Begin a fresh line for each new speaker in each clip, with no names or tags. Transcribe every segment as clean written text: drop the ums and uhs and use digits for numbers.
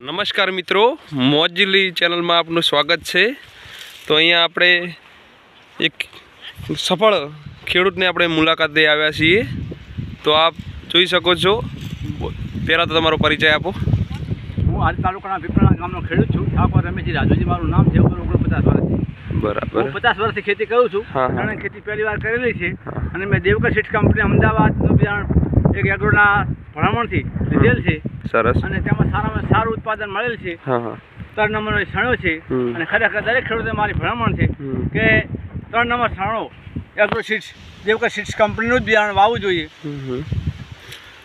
નમસ્કાર મિત્રો, મોજીલી ચેનલમાં આપનું સ્વાગત છે। તો અહીંયા આપણે એક સફળ ખેડૂતને આપણે મુલાકાત લઈ આવ્યા છીએ। તો આપ જોઈ શકો છો। પહેલાં તો તમારો પરિચય આપો।
હું હાલ તાલુકાના પીપળા ગામનો ખેડૂત છું। ઠાકોર રમેશજી રાજુજી મારું નામ છે। ઉંમર 49 વર્ષથી।
બરાબર।
હું 50 વર્ષથી ખેતી કરું છું। ચણા ખેતી પહેલી વાર કરેલી છે અને મેં દેવકર સીડ્સ કંપની અમદાવાદનું બિયારણ એક એગ્રોના ભલામણથી લીધેલ છે।
સરસ।
અને તેમાં સારામાં સારું ઉત્પાદન મળેલ છે। 3 નંબરનો છાણો છે અને ખરેખર દરેક ખેડૂતે મારી ભલામણ છે કે 3 નંબર છાણો એગ્રો સીડ્સ દેવકર સીડ્સ કંપનીનું જ બિયારણ વાવવું જોઈએ।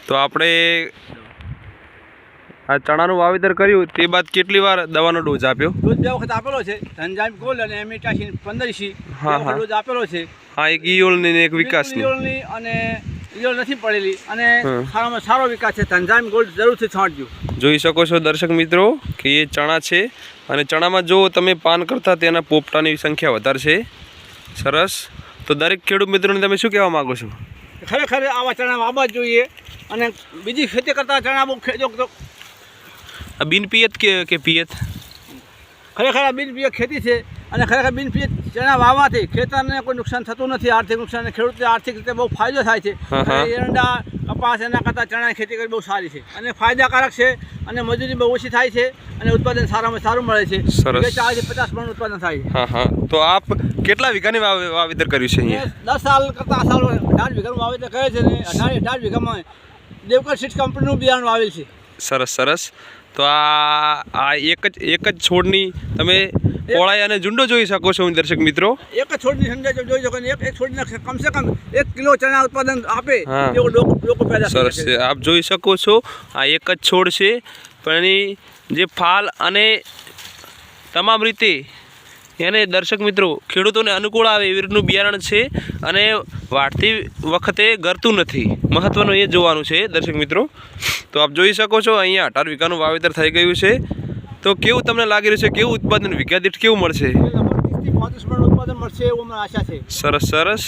તો આપણે આ ચણાનું વાવેતર કર્યું તે બાદ કેટલી વાર દવાનો ડોઝ આપ્યો?
ડોઝ 2 વખત આપેલો છે। ધનજામ ગોલ્ડ અને એમિટાસિન 15 ડોઝ આપેલો છે।
હા, એક ઈયોળની ને એક વિકાસની।
ઈયોળની અને ઈયોળ નથી પડેલી અને સારામાં સારો વિકાસ છે। ધનજામ ગોલ્ડ જરૂરથી છાંટજો।
જોઈ શકો છો દર્શક મિત્રો કે એ ચણા છે અને ચણામાં જો તમે પાન કરતા તેના પોપટાની સંખ્યા વધારે છે। સરસ। તો દરેક ખેડૂત મિત્રોને તમે શું કહેવા માગો છો?
ખરેખર આવા ચણા વાવવા જ જોઈએ અને બીજી ખેતી કરતા ચણા બહુ
આ બિન પિયત કે પિયત?
ખરેખર આ બિન પિયત ખેતી છે અને ખરેખર બિન પિયત ચણા વાવવાથી ખેતરને કોઈ નુકસાન થતું નથી। આર્થિક નુકસાન ખેડૂતને આર્થિક રીતે બહુ ફાયદો થાય છે। એરંડા કપાસ એના કરતાં ચણાની ખેતી કરી બહુ સારી છે અને ફાયદાકારક છે અને મજૂરી બહુ ઓછી થાય છે અને ઉત્પાદન સારામાં સારું મળે છે। 40 થી 50 મણ ઉત્પાદન થાય છે।
તો આપ કેટલા વીઘાની વાવેતર કર્યું છે અહીંયા?
10 સાલ કરતાં આ સાલ 18 વીઘાનું વાવેતર કરે છે ને 18 વીઘામાં દેવકર સીડ્સ કંપનીનું બિયારણ વાવેલ છે।
સરસ સરસ। તો આ એક જ છોડની તમે પોળાઈ અને ઝુંડો જોઈ શકો છો દર્શક મિત્રો।
એક જ છોડની સંખ્યા જોઈ શકો એક છોડને કમસે કમ 1 કિલો ચણા ઉત્પાદન આપે એવો લોકો પેદા કરે છે।
સરસ છે। આપ જોઈ શકો છો આ એક જ છોડ છે પણ એની જે ફાલ અને તમામ રીતે એને દર્શક મિત્રો ખેડૂતોને અનુકૂળ આવે એવી રીતનું બિયારણ છે અને વાઢતી વખતે ગરતું નથી। મહત્વનું એ જોવાનું છે દર્શક મિત્રો। તો આપ જોઈ શકો છો અહીંયા 18 વીઘાનું વાવેતર થઈ ગયું છે। તો કેવું તમને લાગી રહ્યું છે? કેવું ઉત્પાદન વીઘા દીઠ કેવું મળશે?
30 થી 35 મણ ઉત્પાદન મળશે એવું મને આશા છે।
સરસ સરસ।